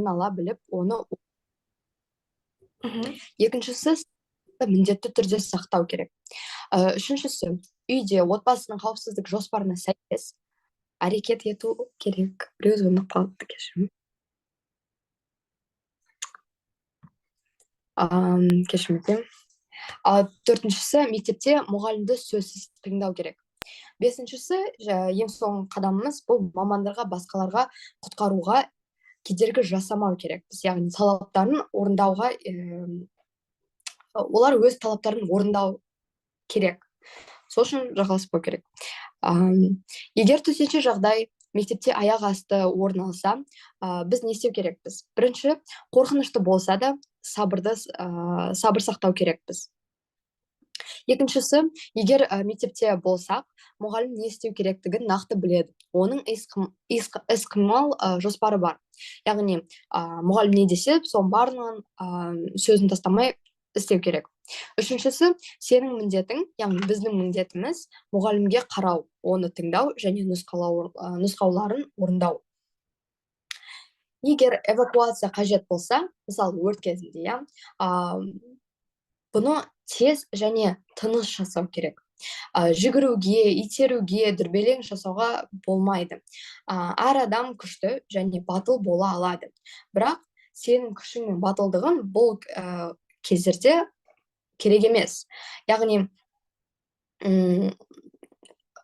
ала біліп, оны Мгм. екіншісі міндетті түрде сақтау керек. Үшіншісі, үйде отбасының қауіпсіздік жоспарына сәйкес әрекет ету керек. Біреу звонып қалыпты, кешірім. Кешірім өтінемін. Төртіншісі, мектепте мұғалімді сөзсіз тыңдау керек. Бесіншісі, ең соңғы қадамымыз, бұл мамандарға, басқаларға құтқаруға кедергі жасамау керек. Яғни талаптарын орындауға, олар өз талаптарын орындау керек. Сол үшін жағаласпау керек. Егер төтенше жағдай мектепте аяқ асты орын алса, біз не істеу керекпіз? Бірінші, қорқынышты болса да сабыр сақтау керекпіз. Екіншісі, егер мектепте болсақ, мұғалім не істеу керектігін нақты біледі. Оның іс-қимыл жоспары бар. Яғни, мұғалім не десе, соның барлығын сөзін тастамай істеу керек. Үшіншісі, сенің міндетің, яғни біздің міндетіміз мұғалімге қарау, оны тыңдау және нұсқауларын орындау. Егер эвакуация қажет болса, мысалы өрт кезінде, бұны тез және тыныш жасау керек. Жүгіруге, итеруге, дүрбелең жасауға болмайды. Әр адам күшті және батыл бола алады. Бірақ сенің күшің мен батылдығын бұл кездерде керек емес. Яғни,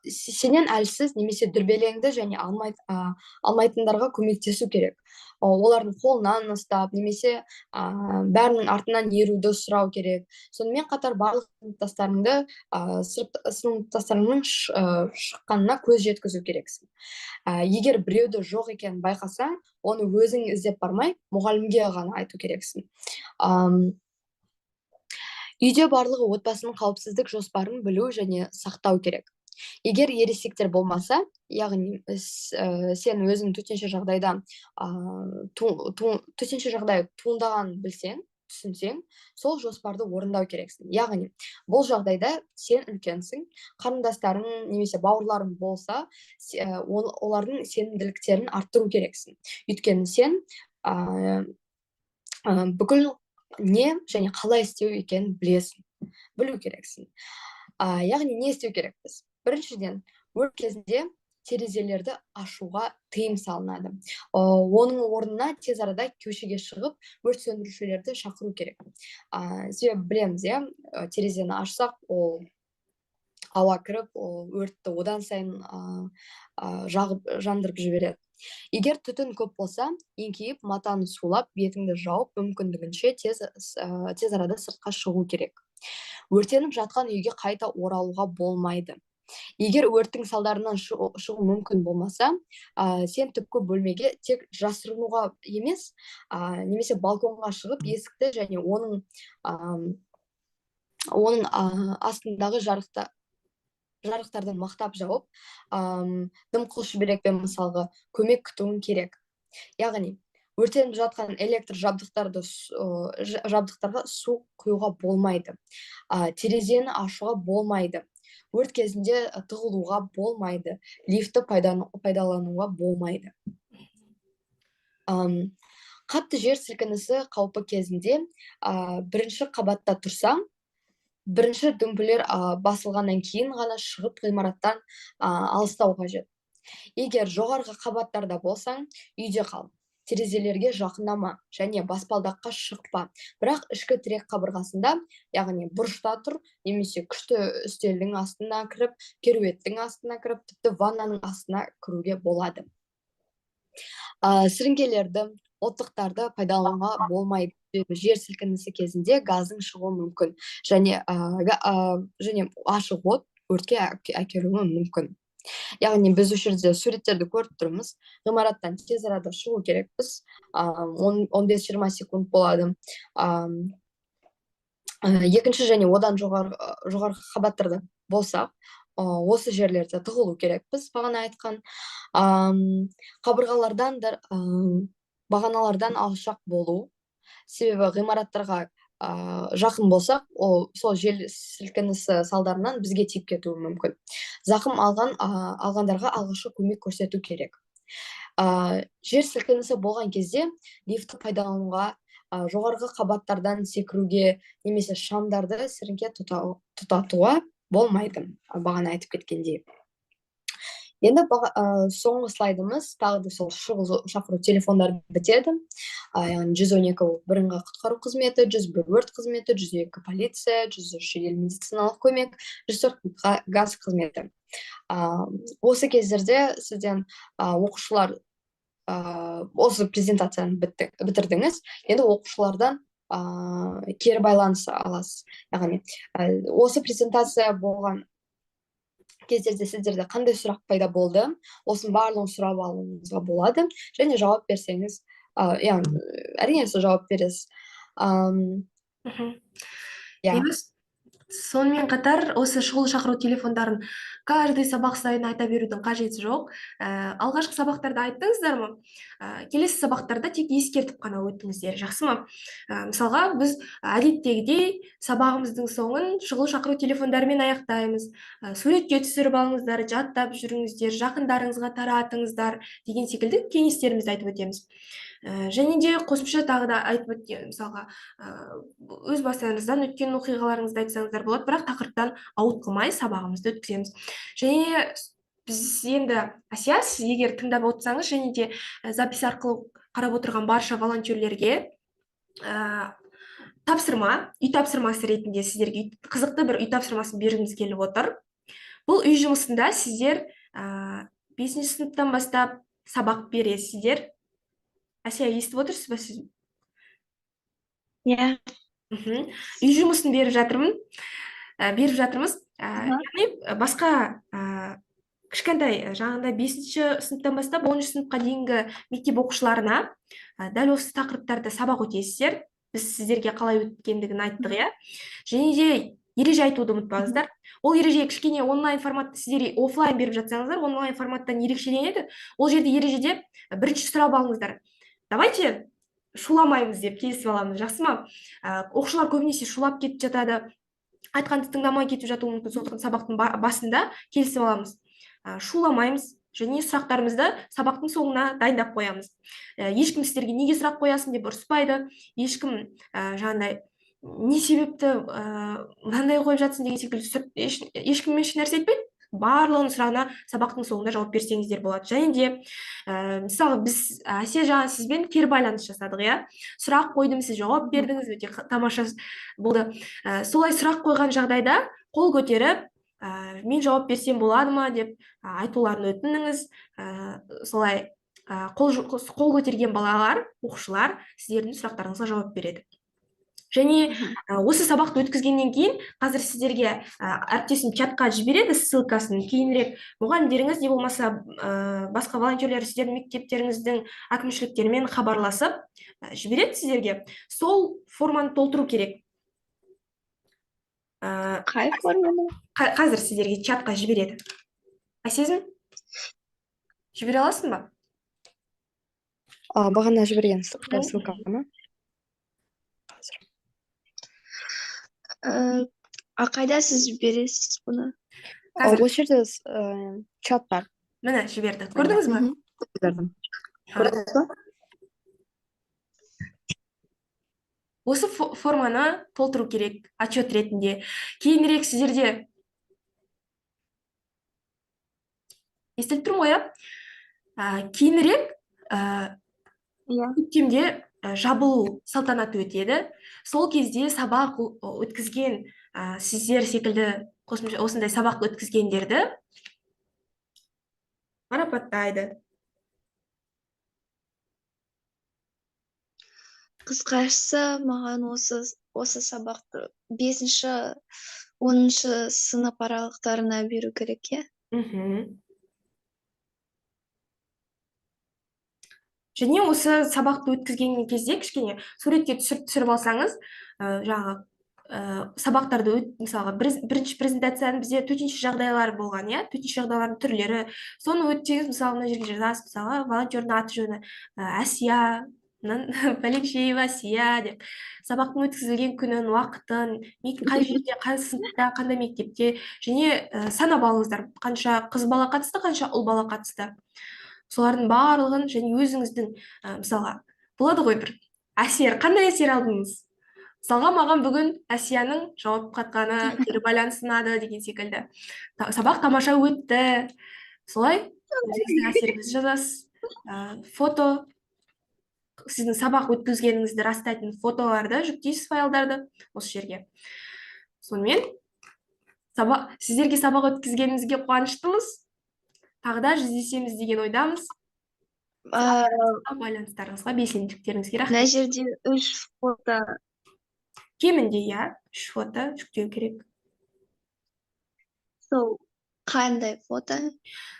сенен әлсіз немесе дүрбелеңді және алмайтындарға көмектесу керек. Олардың қолынан ұстап, немесе бәрінің артынан еруді сұрау керек. Сонымен қатар барлық сыныптастарыңның шыққанына көз жеткізу керексің. Егер біреуді жоқ екенін байқасаң, оны өзің іздеп бармай, мұғалімге ғана айту керексің. Үйде барлығы отбасының қауіпсіздік жоспарын білу және сақтау керек. Егер ересектер болмаса, яғни сен өзің төтенше жағдай туындағанын білсең, түсінсең, сол жоспарды орындау керексің. Яғни, бұл жағдайда сен үлкенсің, қарындастарың немесе бауырларың болса, олардың сенімділіктерін арттыру керексің. Өйткені сен бүкіл не және қалай істеу екенін білу керексің. Яғни, не істеу керекпіз? Біріншіден, өрт кезінде терезелерді ашуға тыйым салынады. Оның орнына тез арада көшеге шығып, өрт сөндірушілерді шақыру керек. Себебі білеміз, терезені ашсақ, ол ауа кіріп, өртті одан сайын жандырып жібереді. Егер түтін көп болса, еңкейіп, матаны сулап, бетіңді жауып, мүмкіндігінше тез арада сыртқа шығу керек. Өртеніп жатқан үйге қайта оралуға болмайды. Егер өрттің салдарынан шығу мүмкін болмаса, сен түпкі бөлмеге тек жасырынуға емес, немесе балконға шығып, есікті және оның астындағы жарықтардан мақтап жауып, дымқыл шүберекпен мысалға көмек күтуің керек. Яғни, өртеніп жатқан электр жабдықтарға су құюға болмайды. Терезені ашуға болмайды. Өрт кезінде тығылуға болмайды. Лифтті пайдалануға болмайды. Қатты жер сілкінісі қаупі кезінде бірінші қабатта тұрсаң, бірінші дүмпулер басылғаннан кейін ғана шығып ғимараттан алыстау қажет. Егер жоғарғы қабаттарда болсаң, үйде қал. Терезелерге жақындама және баспалдаққа шықпа. Бірақ ішкі тірек қабырғасында, яғни бұрышта тұр, немесе күшті үстелдің астына кіріп, кереуеттің астына кіріп, тіпті ваннаның астына кіруге болады. Сіріңкелерді, оттықтарды пайдалануға болмайды. Жер сілкінісі кезінде газдың шығуы мүмкін және ашық от өртке әкелуі мүмкін. Яғни, біз осы жерде суреттерді көріп тұрмыз. Ғимараттан тез арада шығу керекпіз. 15-20 секунд болады. Екінші және одан жоғарғы қабаттарда болсақ, осы жерлерде тығылу керекпіз, бағана айтқан. Бағаналардан алшақ болу. Себебі ғимараттарға жақын болсақ, сол жер сілкінісі салдарынан бізге тиіп кетуі мүмкін. Зақым алғандарға алғашқы көмек көрсету керек. жер сілкінісі болған кезде лифтті пайдалануға, жоғарғы қабаттардан секіруге немесе шамдарды сіріңке тұтатуға болмайды, бағана айтып кеткендей. Енді соңғы слайдымыз тағы да сол шұғыл шақыру телефондары бітеді. Яғни 112 ол бірыңғай құтқару қызметі, 101 өрт қызметі, 102 полиция, 103 жедел медициналық көмек, 104 газ қызметі. Осы кездерде сізден оқушылар осы презентацияны бітірдіңіз, енді оқушылардан кері байланыс аласыз. Яғни осы презентация болған кездерде сіздерде қандай сұрақ пайда болды, осының барлығын сұрап алуыңызға болады, және жауап берсеңіз, яғни әрине сіз жауап бересіз. Сонымен қатар осы шұғыл шақыру телефондарын каждый сабақ сайын айта берудің қажеті жоқ. Алғашқы сабақтарда айттыңыздар ма? Келесі сабақтарда тек ескертіп қана өттіңіздер, жақсы ма? Мысалға, біз әдеттегідей сабағымыздың соңын шұғыл шақыру телефондарымен аяқтаймыз. Суретке түсіріп алыңыздар, жаттап жүріңіздер, жақындарыңызға таратыңыздар деген секілді кеңестерімізді айтып өтеміз. Және де қосымша тағы да айтып өткен, мысалға, өз бастарыңыздан өткен оқиғаларыңызды айтсаңыздар болады, бірақ тақырыптан ауытқымай сабағымызды өткіземіз. Және біз енді Әсия, сіз егер тыңдап отырсаңыз, және де запись арқылы қарап отырған барша волонтерлерге тапсырма, үй тапсырмасы ретінде сіздерге қызықты бір үй тапсырмасын бергіміз келіп отыр. Бұл үй жұмысында сіздер 5-ші сыныптан бастап сабақ бересіздер. Әсия, естіп отырсыз ба сіз? Иә. Үй жұмысын беріп жатырмыз. Яғни басқа кішкентай, жаңағыдай 5-ші сыныптан бастап 10-ші сыныпқа дейінгі мектеп оқушыларына дәл осы тақырыптарда сабақ өтесіздер. Біз сіздерге қалай өткендігін айттық, иә. Және де ереже айтуды ұмытпаңыздар. Ол ереже кішкене онлайн форматта сіздер офлайн беріп жатсаңыздар, онлайн форматтан ерекшеленеді. Ол жерде ережеде бірінші сұрап алыңыздар. Давайте шуламаймыз деп келісіп аламыз, жақсы ма? Оқушылар көбінесе шулап кетіп жатады, айтқанды тыңдамай кетіп жатуы мүмкін, сондықтан сабақтың басында келісіп аламыз. Шуламаймыз, және сұрақтарымызды сабақтың соңына дайындап қоямыз. Ешкім сіздерге неге сұрақ қоясың деп ұрыспайды, ешкім жаңағыдай не себепті мынандай қойып жатсың деген секілді ешкім еш нәрсе айтпайды. Барлығының сұрағына сабақтың соңында жауап берсеңіздер болады. Және де мысалы біз Әсия жаңа сізбен кері байланыс жасадық, иә. Сұрақ қойдым, сіз жауап бердіңіз, өте тамаша болды. Солай сұрақ қойған жағдайда қол көтеріп, мен жауап берсем болады ма деп айтуларын өтініңіз. Солай қол көтерген балалар, оқушылар сіздердің сұрақтарыңызға жауап береді. Және осы сабақты өткізгеннен кейін қазір сіздерге әріптесім чатқа жібереді ссылкасын, кейінірек мұғалімдеріңіз не болмаса басқа волонтерлер сіздердің мектептеріңіздің әкімшіліктерімен хабарласып жібереді сіздерге. Сол форманы толтыру керек. Қай форманы? Қазір сіздерге чатқа жібереді. Әсезім, жібере аласың ба? Бағана жіберген ссылканы. Қайда сіз жібересіз бұны? Осы жерде чат бар. Міне, жіберді. Көрдіңіз бе? Көрдім. Осы форманы толтыру керек, отчет ретінде. Кейінірек сіздерде естіліп тұрмын ғой, иә? Кейінірек көктемде жабылу салтанаты өтеді. Сол кезде сабақ өткізген сіздер секілді қосымша осындай сабақ өткізгендерді марапаттайды. Қысқасы, маған осы сабақты 5-ші, 10-ші сынып аралықтарына беру керек, иә? Және осы сабақты өткізген кезде кішкене суретке түсіріп алсаңыз, жаңағы сабақтарды мысалға бірінші презентацияның бізде төтенше жағдайлар болған, иә, төтенше жағдайлардың түрлері. Соны өтсеңіз, мысалы, мына жерге жазасыз, мысалы, волонтердің аты жөні Әсия, Пәлекшеева Әсия деп, сабақтың өткізілген күнін, уақытын, қай жерде, қай сыныпта, қандай мектепте, және санап алыңыздар, қанша қыз бала қатысты, қанша ұл бала қатысты. солардың барлығын және өзіңіздің мысалға болады ғой бір әсер, қандай әсер алдыңыз? Мысалға маған бүгін Әсияның жауап қатқаны кері байланыс ұнады деген секілді. Сабақ тамаша өтті. Солай өзіңіздің әсеріңізді жазасыз. Фото, сіздің сабақ өткізгеніңізді растайтын фотоларды жүктейсіз файлдарды осы жерге. Сонымен сіздерге сабақ өткізгенімізге қуаныштымыз. Тағы да жүздесеміз деген ойдамыз. Байланыстарыңызға, белсенділіктеріңізге мына рахмет. жерде 3 фото. Кемінде 3 фото жүктеу керек. Сол қандай фото?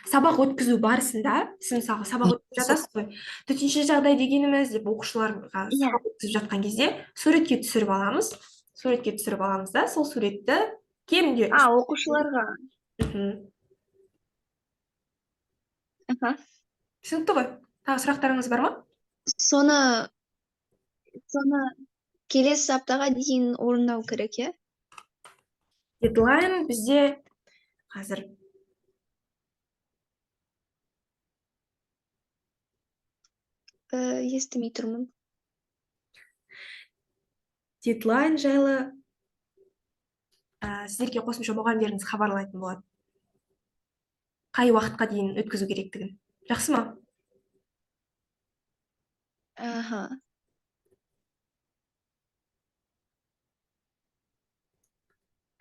Сабақ өткізу барысында, сіз мысалға сабақ өткізіп жатасыз ғой. Төтенше жағдай дегеніміз деп оқушыларға сабақ өткізіп жатқан кезде суретке түсіріп аламыз. Суретке түсіріп аламыз да, сол суретті кемінде Оқушыларға. түсінікті ғой. Тағы сұрақтарыңыз бар ма? Соны келесі аптаға дейін орындау керек, иә? Дедлайн бізде қазір Естімей тұрмын. дедлайн жайлы сіздерге қосымша мұғалімдеріңіз хабарлайтын болады. Қай уақытқа дейін өткізу керектігін. Жақсы ма?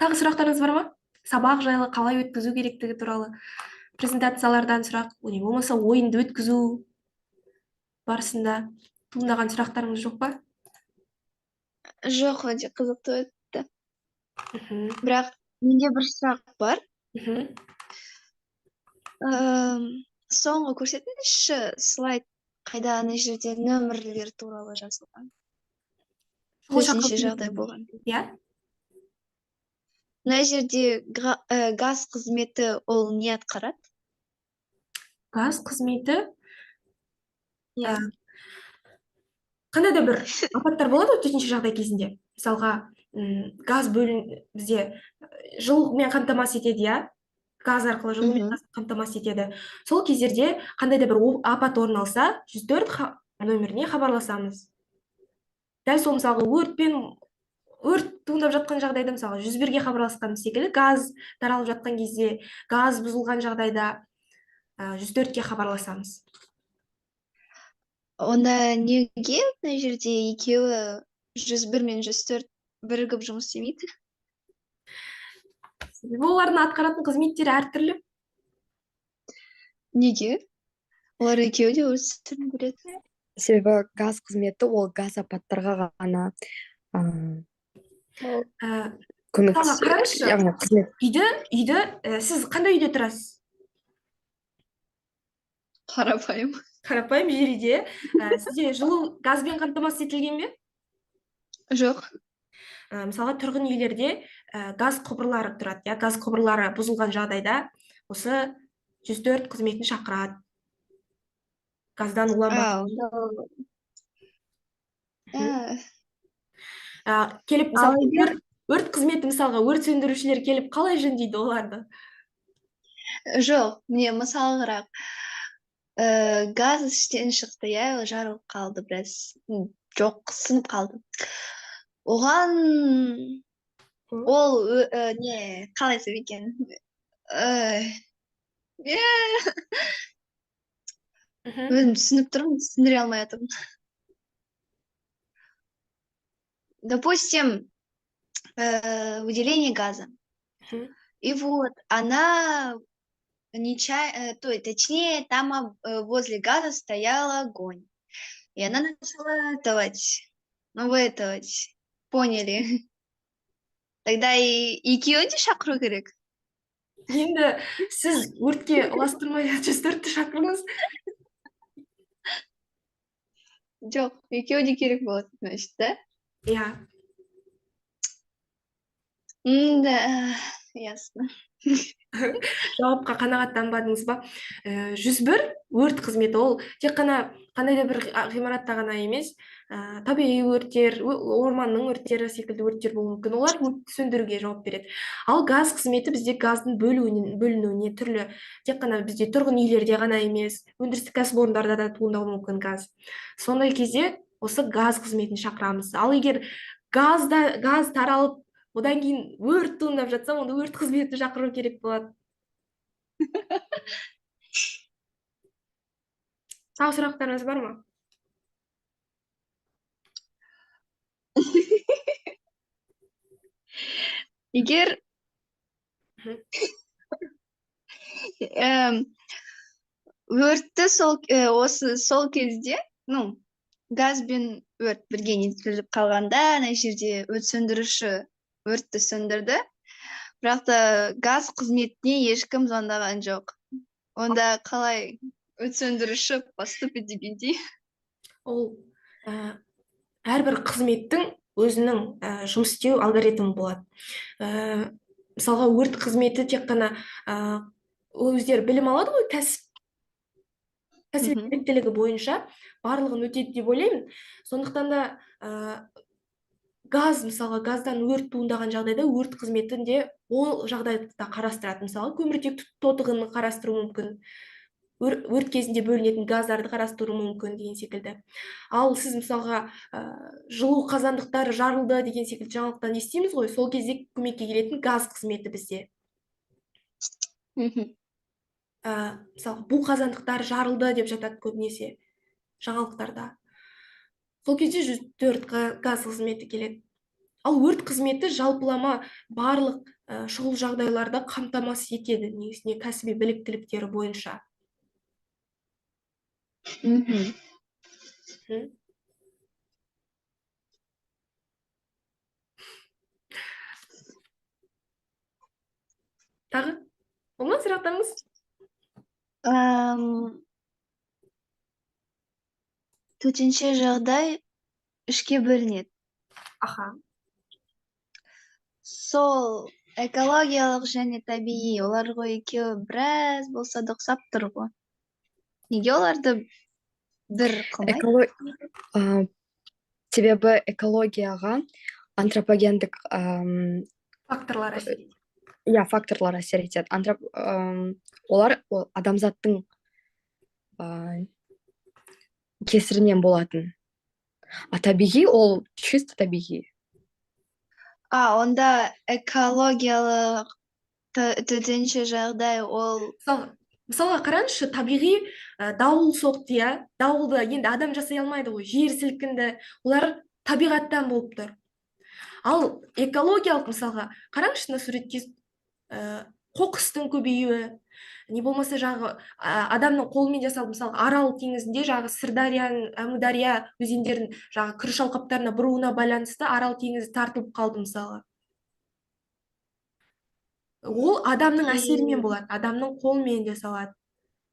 Тағы сұрақтарыңыз бар ма? Сабақ жайлы қалай өткізу керектігі туралы презентациялардан сұрақ, не болмаса ойынды өткізу барысында туындаған сұрақтарыңыз жоқ па? Жоқ, өте қызықты өтті. Бірақ менде бір сұрақ бар. Соңғы көрсетіңізші слайд қайда ана жерде нөмірлер туралы жазылған. Төтенше жағдай болған. Иә? Мына жерде газ қызметі ол не атқарады? Газ қызметі қандай да бір апаттар болады төтенше жағдай кезінде. Мысалға, газ бізде жылумен қамтамасыз етеді, иә? Газ арқылы жылумен қамтамасыз етеді. Сол кездерде қандай да бір апат орын алса, 104 нөміріне хабарласамыз. Дәл сол мысалға өрт туындап жатқан жағдайда мысалы 101-ге хабарласқанымыз секілді, газ таралып жатқан кезде, газ бұзылған жағдайда 104-ге хабарласамыз. Онда неге мына жерде екеуі 101 мен 104 бірігіп жұмыс істемейді? Себебі олардың атқаратын қызметтері әртүрлі. Неге? Олар екеуі де өз істерін біледі. Себебі газ қызметі ол газ апаттарға ғана қараңызшы, үйді сіз қандай үйде тұрасыз? Қарапайым жер үйде. Сізде жылу газбен қамтамасыз етілген бе? жоқ. Мысалға тұрғын үйлерде газ құбырлары тұрады. Газ құбырлары бұзылған жағдайда осы 104 қызметін шақырады. Газдан уланбаған. Келіп, мысалы, өрт қызметі, мысалға, өрт сөндірушілер келіп қалай жөндейді оларды? Жоқ, мне мысалырақ газ іштен шықты, жарылып қалды біраз. Жоқ, сынып қалды. Оған ол қалай сөйлеп екен? Өзім түсініп тұрмын, түсіндіре алмай жатырмын. Допустим, выделение газа. И вот она точнее, там возле газа стоял огонь. И она начала вытовать. Поняли? Тогда и екеуін де шақыру керек. Енді сіз өртке ұластырмай 104-ті шақырыңыз. Жоқ, екеуі де керек болады, значит, да? Иә. Да, ясно. жауапқа қанағаттанбадыңыз ба? 101 өрт қызметі ол тек қана қандай да бір ғимаратта ғана емес, табиғи өрттер, орманның өрттері секілді өрттер болуы мүмкін. Олар өртті сөндіруге жауап береді. Ал газ қызметі бізде газдың бөлінуіне түрлі, тек қана бізде тұрғын үйлерде ғана емес, өндірістік кәсіпорындарда да туындауы мүмкін газ. Сондай кезде осы газ қызметін шақырамыз. Ал егер газ таралып, одан кейін өрт туындап жатса, онда өрт қызметін шақыру керек болады. Тағы сұрақтарыңыз бар ма? Егер өртті сол кезде, газбен өрт бірге нетіліп қалғанда, ана жерде өрт сөндіруші өртті сөндірді, бірақ та газ қызметіне ешкім звондаған жоқ. Онда қалай өрт сөндіруші поступит дегендей? Ол әрбір қызметтің өзінің жұмыс істеу алгоритмі болады. Мысалға, өрт қызметі тек қана өздері білім алады ғой, кәсіби біліктілігі бойынша барлығын өтеді деп ойлаймын. Сондықтан да мысалға, газдан өрт туындаған жағдайда өрт қызметінде ол жағдайды да қарастырады. Мысалы, көміртек тотығын қарастыру мүмкін, өрт кезінде бөлінетін газдарды қарастыру мүмкін деген секілді. Ал сіз мысалға жылу қазандықтары жарылды деген секілді жаңалықтан естиміз ғой, сол кезде көмекке келетін газ қызметі бізде. Мысалы, бу қазандықтар жарылды деп жатады көбінесе жаңалықтарда. Сол кезде 104 газ қызметі келеді. Ал өрт қызметі жалпылама барлық шұғыл жағдайларда қамтамасыз етеді, негізіне кәсіби біліктіліктері бойынша. Тағы? Болма сұрақтарыңыз? Төтенше жағдай үшке бөлінеді. Сол экологиялық және табиғи, олар ғой екеуі біраз болса да ұқсап тұр ғой. Неге оларды бір қылмайды? Себебі экологияға антропогендік факторлар әсер етеді. Факторлар әсер етеді. Олар адамзаттың кесірінен болатын. А табиғи ол чисто табиғи. Онда экологиялық төтенше жағдай ол... Мысалға, қараңызшы, табиғи дауыл соқты, дауылды енді адам жасай алмайды ғой, жер сілкінді, олар табиғаттан болып тұр. Ал экологиялық, мысалға, қараңызшы, мына суретке қоқыстың көбеюі, не болмаса адамның қолымен жасалып, мысалы, Арал теңізінде Сырдария, Әмудария өзендердің күріш алқаптарына бұруына байланысты Арал теңізі тартылып қалды, мысалы. Ол адамның әсерімен болады, адамның қолымен жасалады.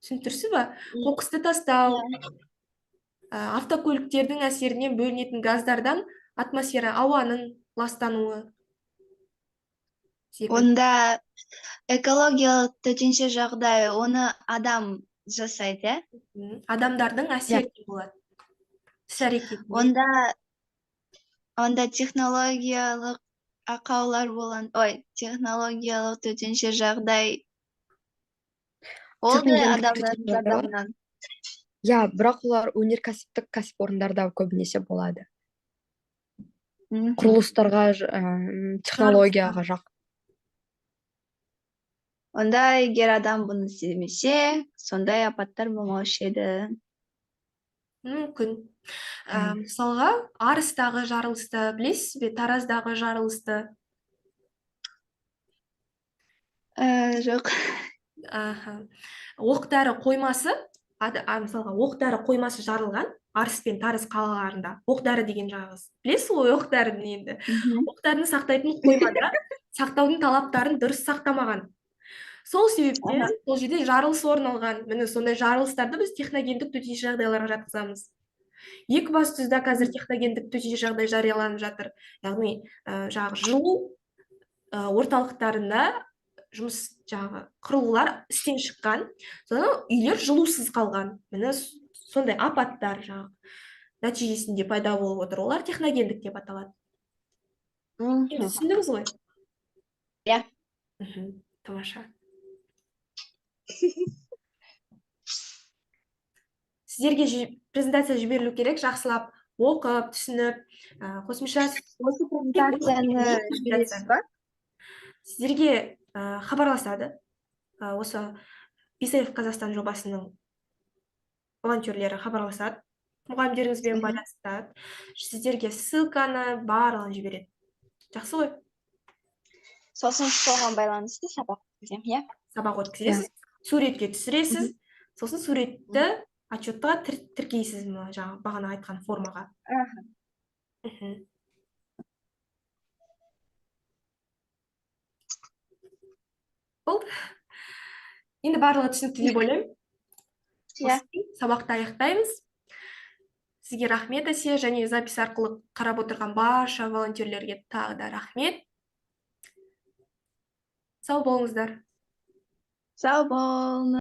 Түсінтірсіз ба? Қоқысты тастау, автокөліктердің әсерінен бөлінетін газдардан атмосфера, ауаның ластануы. Онда экологиялық төтенше жағдай, оны адам жасайды, Адамдардың әсерінен болады. Іс-әрекетінен. Онда технологиялық ақаулар технологиялық төтенше жағдай ол да адамнан. Бірақ олар өнеркәсіптік кәсіпорындарда көбінесе болады. Құрылыстарға, технологияға жақ. Онда егер адам бұны істемесе, сондай апаттар болмаушы еді. Мүмкін. Мысалға, Арыстағы жарылысты білесіз бе? Тараздағы жарылысты? Жоқ. Оқ-дәрі қоймасы, мысалға, оқ-дәрі қоймасы жарылған, Арыс пен Тараз қалаларында. Оқ-дәрі деген жағыз. Білесіз ғой оқ-дәріні енді? Оқ-дәріні сақтайтын қоймада сақтаудың талаптарын дұрыс сақтамаған. Сол себептен сол жерде жарылыс орын алған. Міне сондай жарылыстарды біз техногендік төтенше жағдайларға жатқызамыз. Екібастұзда қазір техногендік төтенше жағдай жарияланып жатыр. Яғни, жылу орталықтарында жұмыс жаңағы құрылғылар істен шыққан, содан үйлер жылусыз қалған. Міне сондай апаттар жаңағы нәтижесінде пайда болып отыр. Олар техногендік деп аталады. Енді түсіндіңіз ғой? Иә. Тамаша. Сіздерге презентация жіберілу керек, жақсылап оқып, түсініп, қосымша Осы презентацияны жібересіз ба? сіздерге хабарласады. Осы Писаев Қазақстан жобасының волонтерлері хабарласады. Мұғалімдеріңізбен байланысады. Сіздерге ссылканы барлығын жібереді. Жақсы ғой? Сосын соған байланысты сабақ өткіземін, иә? Сабақ өткізесіз, суретке түсіресіз, сосын суретті отчетқа тіркейсіз, жаңағы бағана айтқан формаға. Болды. Енді барлығы түсінікті деп ойлаймын. Сабақты аяқтаймыз. Сізге рахмет, Әсия, және запись арқылы қарап отырған барша волонтерлерге тағы да рахмет. Сау болыңыздар. Сау бол.